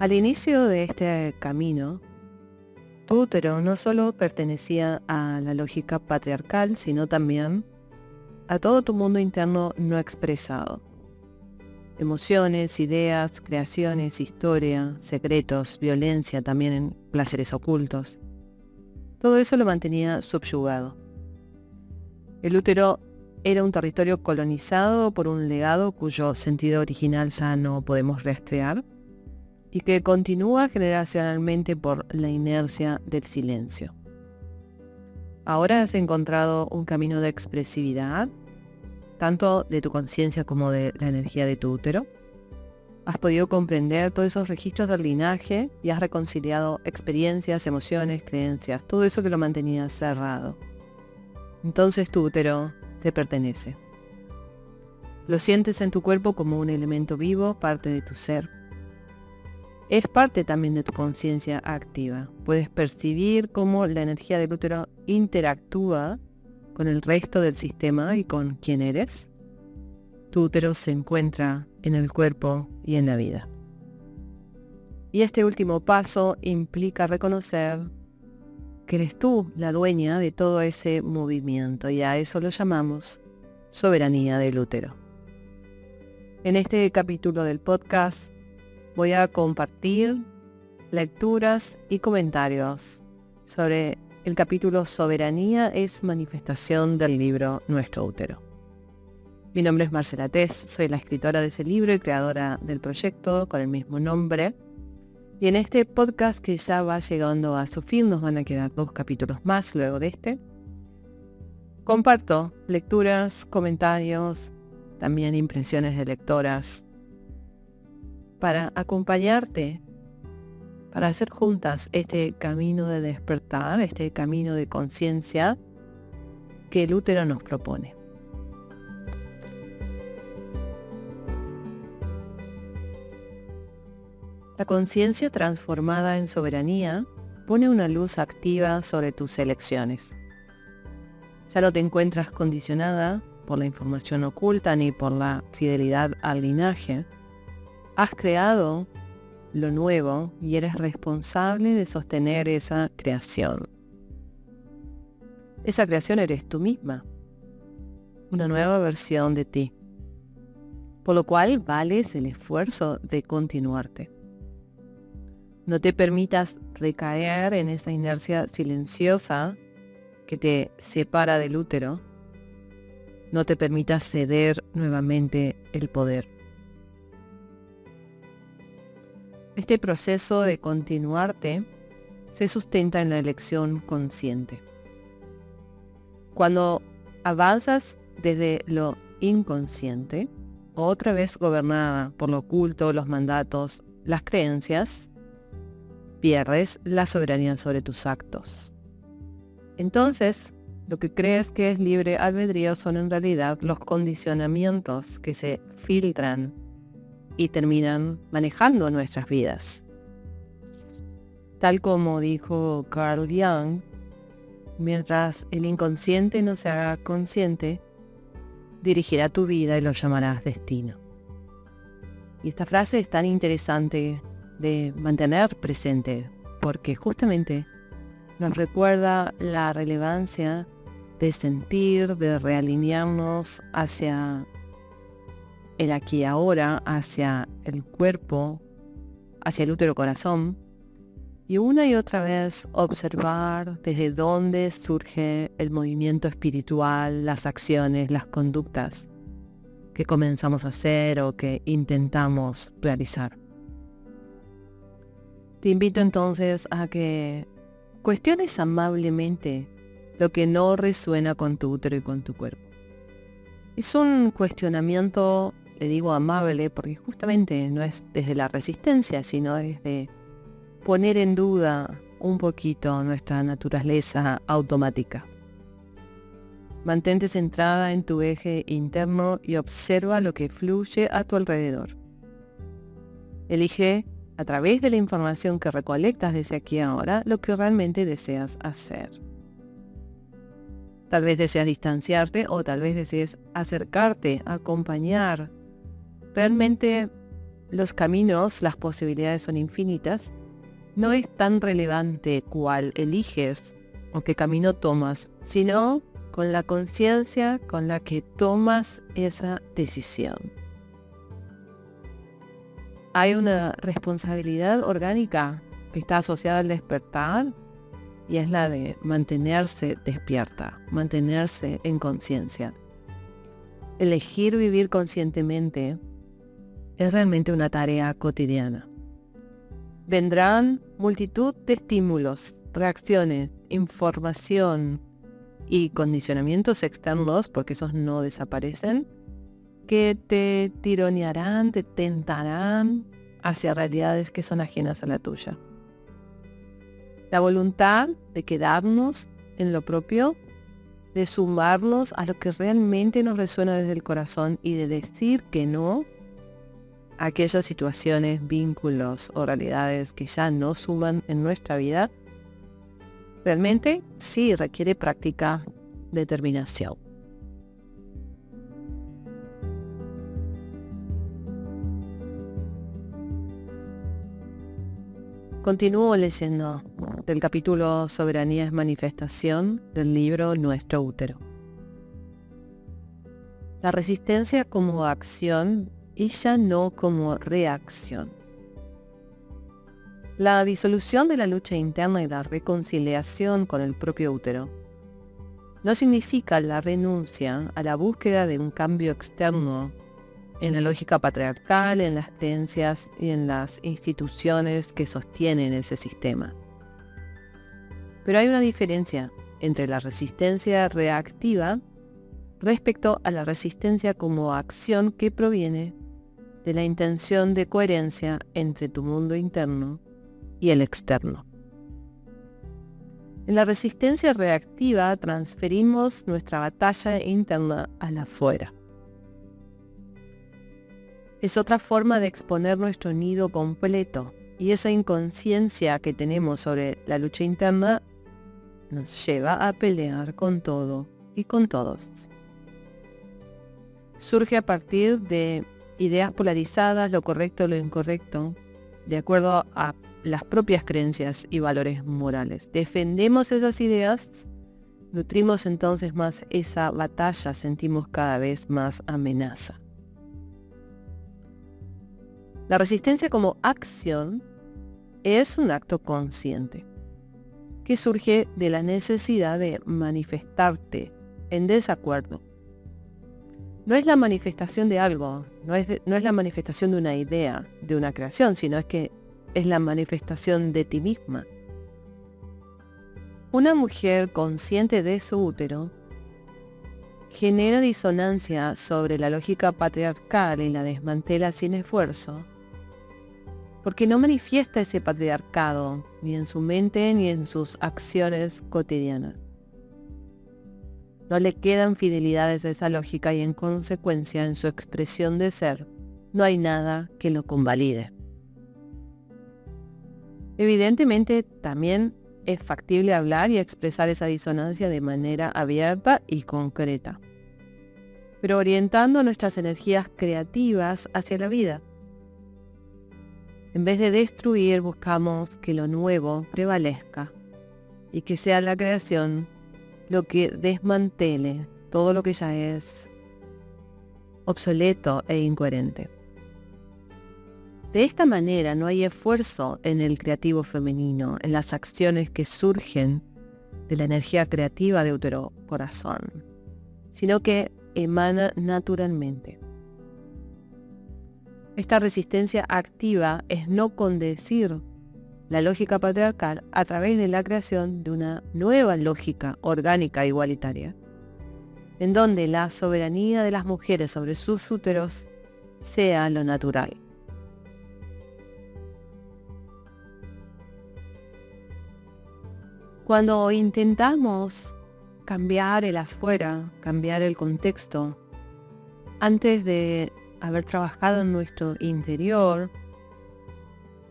Al inicio de este camino, tu útero no solo pertenecía a la lógica patriarcal, sino también a todo tu mundo interno no expresado. Emociones, ideas, creaciones, historia, secretos, violencia, también en placeres ocultos. Todo eso lo mantenía subyugado. El útero era un territorio colonizado por un legado cuyo sentido original ya no podemos rastrear y que continúa generacionalmente por la inercia del silencio. Ahora has encontrado un camino de expresividad, tanto de tu conciencia como de la energía de tu útero. Has podido comprender todos esos registros del linaje y has reconciliado experiencias, emociones, creencias, todo eso que lo mantenía cerrado. Entonces tu útero te pertenece. Lo sientes en tu cuerpo como un elemento vivo, parte de tu ser. Es parte también de tu conciencia activa. Puedes percibir cómo la energía del útero interactúa con el resto del sistema y con quién eres. Tu útero se encuentra en el cuerpo y en la vida. Y este último paso implica reconocer que eres tú la dueña de todo ese movimiento, y a eso lo llamamos soberanía del útero. En este capítulo del podcast voy a compartir lecturas y comentarios sobre el capítulo Soberanía es manifestación del libro Nuestro útero. Mi nombre es Marcela Tess, soy la escritora de ese libro y creadora del proyecto con el mismo nombre. Y en este podcast que ya va llegando a su fin, nos van a quedar 2 capítulos más luego de este. Comparto lecturas, comentarios, también impresiones de lectoras, para acompañarte, para hacer juntas este camino de despertar, este camino de conciencia que el útero nos propone. La conciencia transformada en soberanía pone una luz activa sobre tus elecciones. Ya no te encuentras condicionada por la información oculta ni por la fidelidad al linaje. Has creado lo nuevo y eres responsable de sostener esa creación. Esa creación eres tú misma, una nueva versión de ti, por lo cual vales el esfuerzo de continuarte. No te permitas recaer en esa inercia silenciosa que te separa del útero. No te permitas ceder nuevamente el poder. Este proceso de continuarte se sustenta en la elección consciente. Cuando avanzas desde lo inconsciente, otra vez gobernada por lo oculto, los mandatos, las creencias, pierdes la soberanía sobre tus actos. Entonces, lo que crees que es libre albedrío son en realidad los condicionamientos que se filtran y terminan manejando nuestras vidas. Tal como dijo Carl Jung, mientras el inconsciente no se haga consciente, dirigirá tu vida y lo llamarás destino. Y esta frase es tan interesante de mantener presente, porque justamente nos recuerda la relevancia de sentir, de realinearnos hacia el aquí y ahora, hacia el cuerpo, hacia el útero corazón, y una y otra vez observar desde dónde surge el movimiento espiritual, las acciones, las conductas que comenzamos a hacer o que intentamos realizar. Te invito entonces a que cuestiones amablemente lo que no resuena con tu útero y con tu cuerpo. Es un cuestionamiento, le digo amable, porque justamente no es desde la resistencia, sino desde poner en duda un poquito nuestra naturaleza automática. Mantente centrada en tu eje interno y observa lo que fluye a tu alrededor. Elige, a través de la información que recolectas desde aquí a ahora, lo que realmente deseas hacer. Tal vez deseas distanciarte o tal vez desees acercarte, acompañar. Realmente los caminos, las posibilidades son infinitas, no es tan relevante cuál eliges o qué camino tomas, sino con la conciencia con la que tomas esa decisión. Hay una responsabilidad orgánica que está asociada al despertar y es la de mantenerse despierta, mantenerse en conciencia. Elegir vivir conscientemente es realmente una tarea cotidiana. Vendrán multitud de estímulos, reacciones, información y condicionamientos externos, porque esos no desaparecen, que te tironearán, te tentarán hacia realidades que son ajenas a la tuya. La voluntad de quedarnos en lo propio, de sumarnos a lo que realmente nos resuena desde el corazón y de decir que no a aquellas situaciones, vínculos o realidades que ya no suman en nuestra vida, realmente sí requiere práctica, determinación. Continúo leyendo del capítulo Soberanía es manifestación del libro Nuestro útero. La resistencia como acción y ya no como reacción. La disolución de la lucha interna y la reconciliación con el propio útero no significa la renuncia a la búsqueda de un cambio externo en la lógica patriarcal, en las creencias y en las instituciones que sostienen ese sistema. Pero hay una diferencia entre la resistencia reactiva respecto a la resistencia como acción que proviene de la intención de coherencia entre tu mundo interno y el externo. En la resistencia reactiva transferimos nuestra batalla interna al afuera. Es otra forma de exponer nuestro nido completo, y esa inconsciencia que tenemos sobre la lucha interna nos lleva a pelear con todo y con todos. Surge a partir de ideas polarizadas, lo correcto o lo incorrecto, de acuerdo a las propias creencias y valores morales. Defendemos esas ideas, nutrimos entonces más esa batalla, sentimos cada vez más amenaza. La resistencia como acción es un acto consciente que surge de la necesidad de manifestarte en desacuerdo. No es la manifestación de algo, no es la manifestación de una idea, de una creación, sino que es la manifestación de ti misma. Una mujer consciente de su útero genera disonancia sobre la lógica patriarcal y la desmantela sin esfuerzo, porque no manifiesta ese patriarcado ni en su mente ni en sus acciones cotidianas. No le quedan fidelidades a esa lógica y en consecuencia en su expresión de ser no hay nada que lo convalide. Evidentemente también es factible hablar y expresar esa disonancia de manera abierta y concreta, pero orientando nuestras energías creativas hacia la vida. En vez de destruir, buscamos que lo nuevo prevalezca y que sea la creación lo que desmantele todo lo que ya es obsoleto e incoherente. De esta manera no hay esfuerzo en el creativo femenino, en las acciones que surgen de la energía creativa de útero corazón, sino que emana naturalmente. Esta resistencia activa es no condecir la lógica patriarcal a través de la creación de una nueva lógica orgánica igualitaria, en donde la soberanía de las mujeres sobre sus úteros sea lo natural. Cuando intentamos cambiar el afuera, cambiar el contexto, antes de haber trabajado en nuestro interior,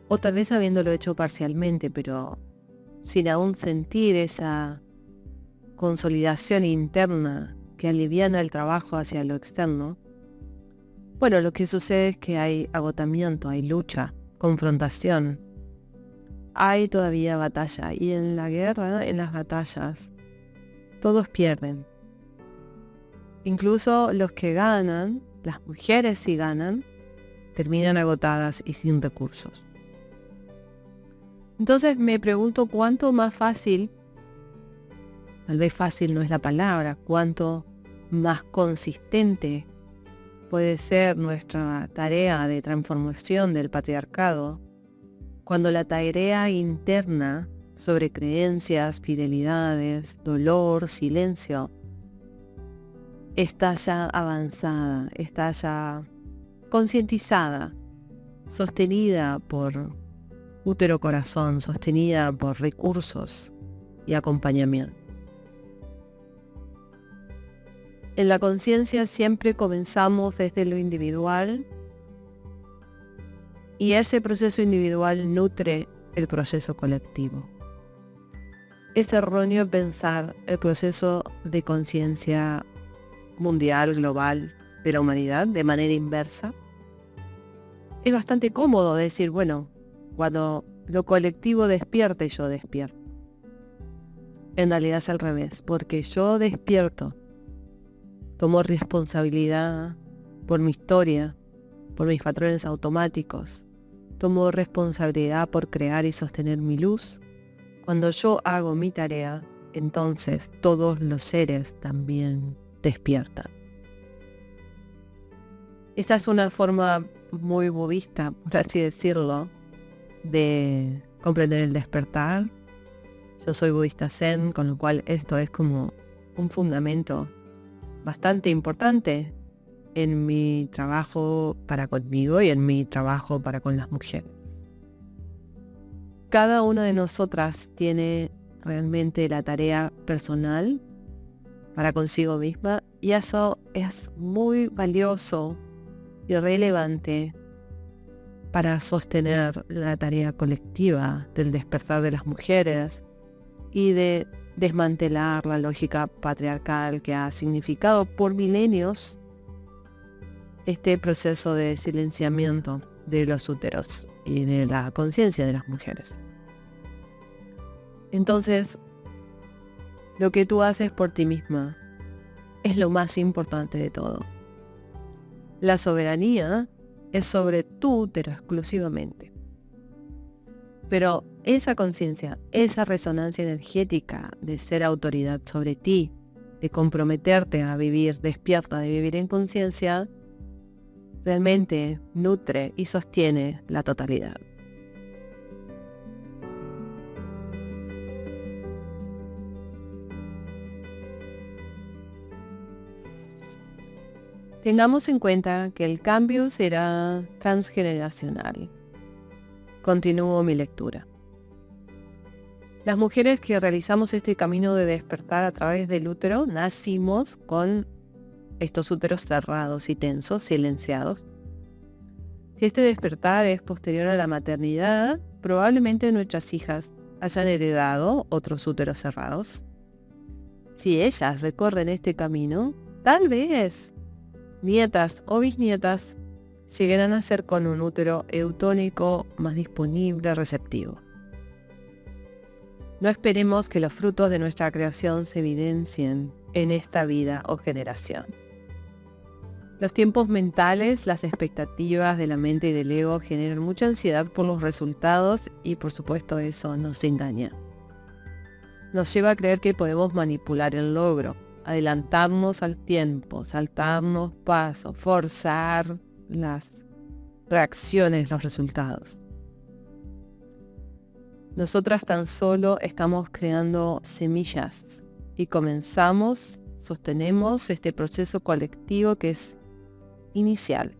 o tal vez habiéndolo hecho parcialmente, pero sin aún sentir esa consolidación interna que aliviana el trabajo hacia lo externo, Bueno, lo que sucede es que hay agotamiento, hay lucha, confrontación. Hay todavía batalla. Y en la guerra, en las batallas, todos pierden. Incluso los que ganan, las mujeres si ganan, terminan agotadas y sin recursos. Entonces me pregunto cuánto más fácil, tal vez fácil no es la palabra, cuánto más consistente puede ser nuestra tarea de transformación del patriarcado cuando la tarea interna sobre creencias, fidelidades, dolor, silencio, está ya avanzada, está ya concientizada, sostenida por útero corazón, sostenida por recursos y acompañamiento. En la conciencia siempre comenzamos desde lo individual y ese proceso individual nutre el proceso colectivo. Es erróneo pensar el proceso de conciencia mundial, global, de la humanidad de manera inversa. Es bastante cómodo decir, bueno, cuando lo colectivo despierte, yo despierto. En realidad es al revés, porque yo despierto, tomo responsabilidad por mi historia, por mis patrones automáticos, tomo responsabilidad por crear y sostener mi luz. Cuando yo hago mi tarea, entonces todos los seres también despiertan. Esta es una forma muy budista, por así decirlo, de comprender el despertar. Yo soy budista zen, con lo cual esto es como un fundamento bastante importante en mi trabajo para conmigo y en mi trabajo para con las mujeres. Cada una de nosotras tiene realmente la tarea personal para consigo misma y eso es muy valioso y relevante para sostener la tarea colectiva del despertar de las mujeres y de desmantelar la lógica patriarcal que ha significado por milenios este proceso de silenciamiento de los úteros y de la conciencia de las mujeres. Entonces, lo que tú haces por ti misma es lo más importante de todo. La soberanía es sobre tu útero exclusivamente. Pero esa conciencia, esa resonancia energética de ser autoridad sobre ti, de comprometerte a vivir despierta, de vivir en conciencia, realmente nutre y sostiene la totalidad. Tengamos en cuenta que el cambio será transgeneracional. Continúo mi lectura. Las mujeres que realizamos este camino de despertar a través del útero, nacimos con estos úteros cerrados y tensos, silenciados. Si este despertar es posterior a la maternidad, probablemente nuestras hijas hayan heredado otros úteros cerrados. Si ellas recorren este camino, tal vez nietas o bisnietas llegarán a ser con un útero eutónico más disponible, receptivo. No esperemos que los frutos de nuestra creación se evidencien en esta vida o generación. Los tiempos mentales, las expectativas de la mente y del ego generan mucha ansiedad por los resultados y por supuesto eso nos engaña. Nos lleva a creer que podemos manipular el logro, adelantarnos al tiempo, saltarnos pasos, forzar las reacciones, los resultados. Nosotras tan solo estamos creando semillas y sostenemos este proceso colectivo que es inicial.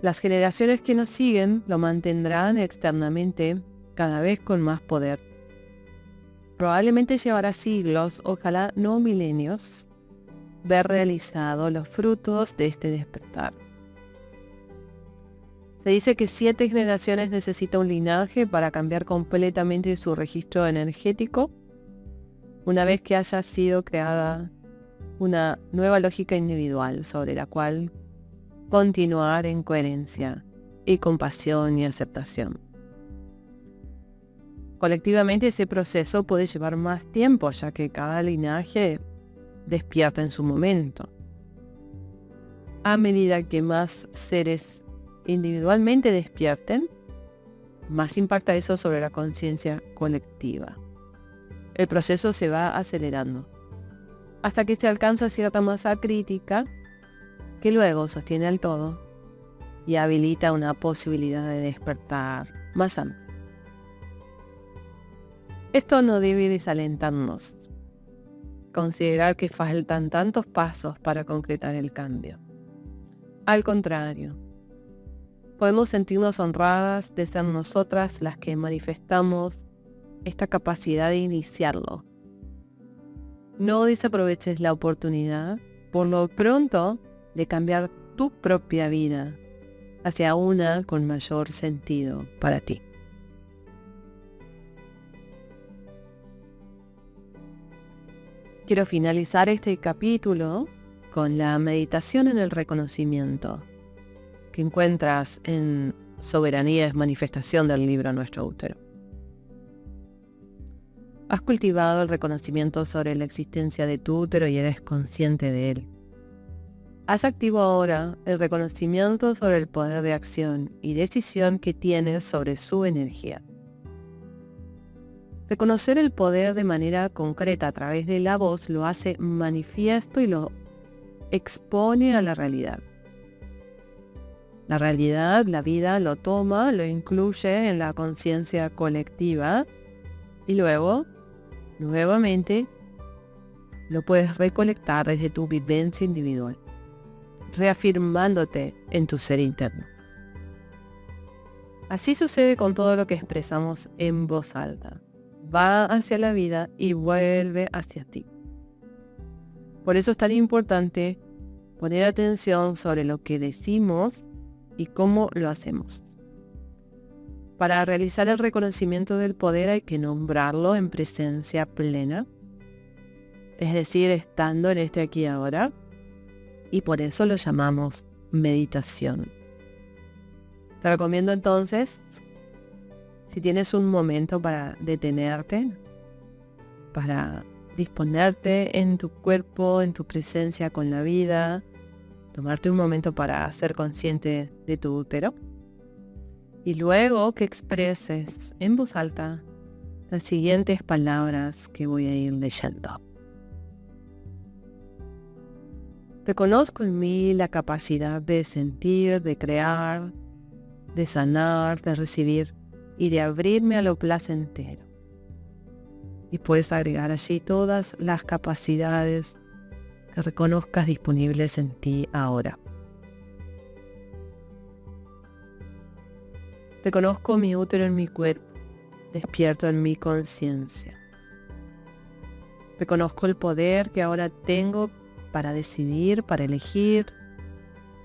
Las generaciones que nos siguen lo mantendrán externamente cada vez con más poder. Probablemente llevará siglos, ojalá no milenios, ver realizados los frutos de este despertar. Se dice que 7 generaciones necesita un linaje para cambiar completamente su registro energético, una vez que haya sido creada una nueva lógica individual sobre la cual continuar en coherencia y compasión y aceptación. Colectivamente ese proceso puede llevar más tiempo, ya que cada linaje despierta en su momento. A medida que más seres individualmente despierten, más impacta eso sobre la conciencia colectiva. El proceso se va acelerando, hasta que se alcanza cierta masa crítica que luego sostiene al todo y habilita una posibilidad de despertar más amplia. Esto no debe desalentarnos, considerar que faltan tantos pasos para concretar el cambio. Al contrario, podemos sentirnos honradas de ser nosotras las que manifestamos esta capacidad de iniciarlo. No desaproveches la oportunidad, por lo pronto, de cambiar tu propia vida hacia una con mayor sentido para ti. Quiero finalizar este capítulo con la meditación en el reconocimiento que encuentras en Soberanía es manifestación del libro Nuestro Útero. Has cultivado el reconocimiento sobre la existencia de tu útero y eres consciente de él. Haz activo ahora el reconocimiento sobre el poder de acción y decisión que tienes sobre su energía. Reconocer el poder de manera concreta a través de la voz lo hace manifiesto y lo expone a la realidad. La realidad, la vida, lo toma, lo incluye en la conciencia colectiva y luego, nuevamente, lo puedes recolectar desde tu vivencia individual, reafirmándote en tu ser interno. Así sucede con todo lo que expresamos en voz alta. Va hacia la vida y vuelve hacia ti. Por eso es tan importante poner atención sobre lo que decimos y cómo lo hacemos. Para realizar el reconocimiento del poder hay que nombrarlo en presencia plena, es decir, estando en este aquí y ahora, y por eso lo llamamos meditación. Te recomiendo entonces, si tienes un momento para detenerte, para disponerte en tu cuerpo, en tu presencia con la vida, tomarte un momento para ser consciente de tu útero y luego que expreses en voz alta las siguientes palabras que voy a ir leyendo. Reconozco en mí la capacidad de sentir, de crear, de sanar, de recibir y de abrirme a lo placentero. Y puedes agregar allí todas las capacidades que reconozcas disponibles en ti ahora. Reconozco mi útero en mi cuerpo, despierto en mi conciencia. Reconozco el poder que ahora tengo para decidir, para elegir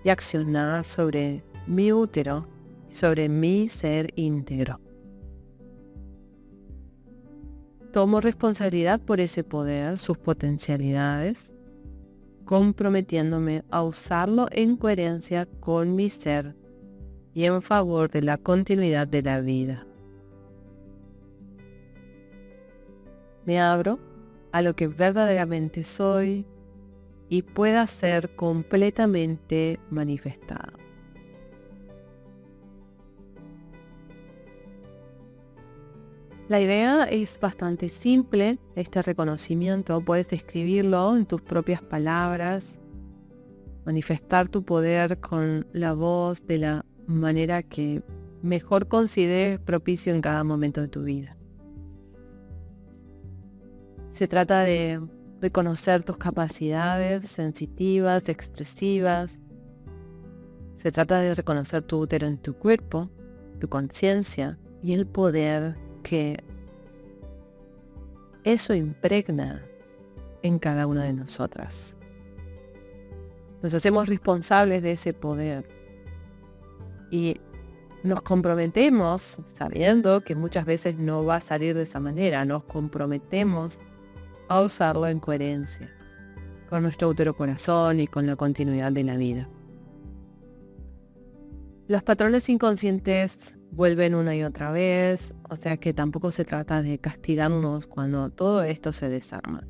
y accionar sobre mi útero y sobre mi ser íntegro. Tomo responsabilidad por ese poder, sus potencialidades, comprometiéndome a usarlo en coherencia con mi ser y en favor de la continuidad de la vida. Me abro a lo que verdaderamente soy y pueda ser completamente manifestado. La idea es bastante simple, este reconocimiento. Puedes escribirlo en tus propias palabras, manifestar tu poder con la voz de la manera que mejor consideres propicio en cada momento de tu vida. Se trata de reconocer tus capacidades sensitivas, expresivas. Se trata de reconocer tu útero en tu cuerpo, tu conciencia y el poder que eso impregna en cada una de nosotras. Nos hacemos responsables de ese poder y nos comprometemos, sabiendo que muchas veces no va a salir de esa manera, nos comprometemos a usarlo en coherencia con nuestro útero corazón y con la continuidad de la vida. Los patrones inconscientes vuelven una y otra vez, o sea que tampoco se trata de castigarnos cuando todo esto se desarma.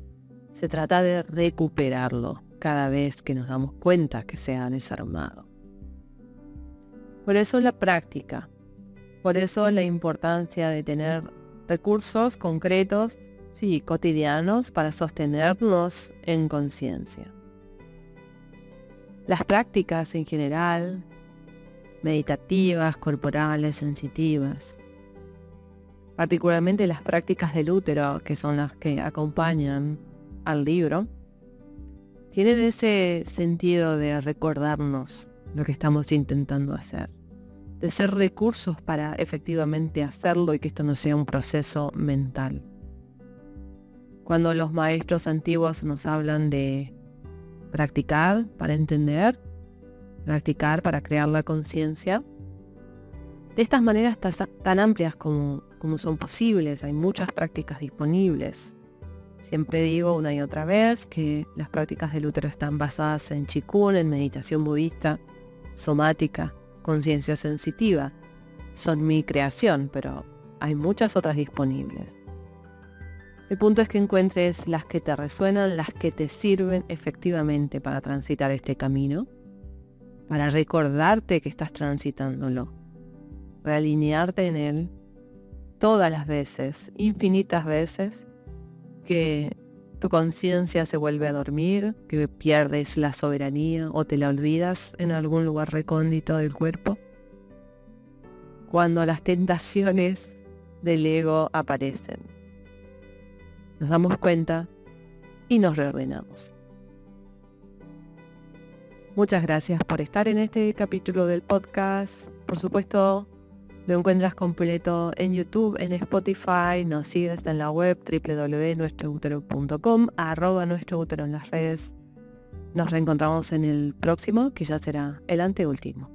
Se trata de recuperarlo cada vez que nos damos cuenta que se ha desarmado. Por eso la práctica, por eso la importancia de tener recursos concretos, sí, cotidianos, para sostenernos en conciencia. Las prácticas en general, meditativas, corporales, sensitivas, particularmente las prácticas del útero, que son las que acompañan al libro, tienen ese sentido de recordarnos lo que estamos intentando hacer, de ser recursos para efectivamente hacerlo y que esto no sea un proceso mental. Cuando los maestros antiguos nos hablan de practicar para entender, practicar para crear la conciencia, de estas maneras tan amplias como son posibles, hay muchas prácticas disponibles. Siempre digo una y otra vez que las prácticas del útero están basadas en Qigong, en meditación budista, somática, conciencia sensitiva. Son mi creación, pero hay muchas otras disponibles. El punto es que encuentres las que te resuenan, las que te sirven efectivamente para transitar este camino, para recordarte que estás transitándolo, realinearte en él todas las veces, infinitas veces, que tu conciencia se vuelve a dormir, que pierdes la soberanía o te la olvidas en algún lugar recóndito del cuerpo. Cuando las tentaciones del ego aparecen, nos damos cuenta y nos reordenamos. Muchas gracias por estar en este capítulo del podcast. Por supuesto, lo encuentras completo en YouTube, en Spotify, nos sigues en la web www.nuestroutero.com, @nuestroutero en las redes. Nos reencontramos en el próximo, que ya será el anteúltimo.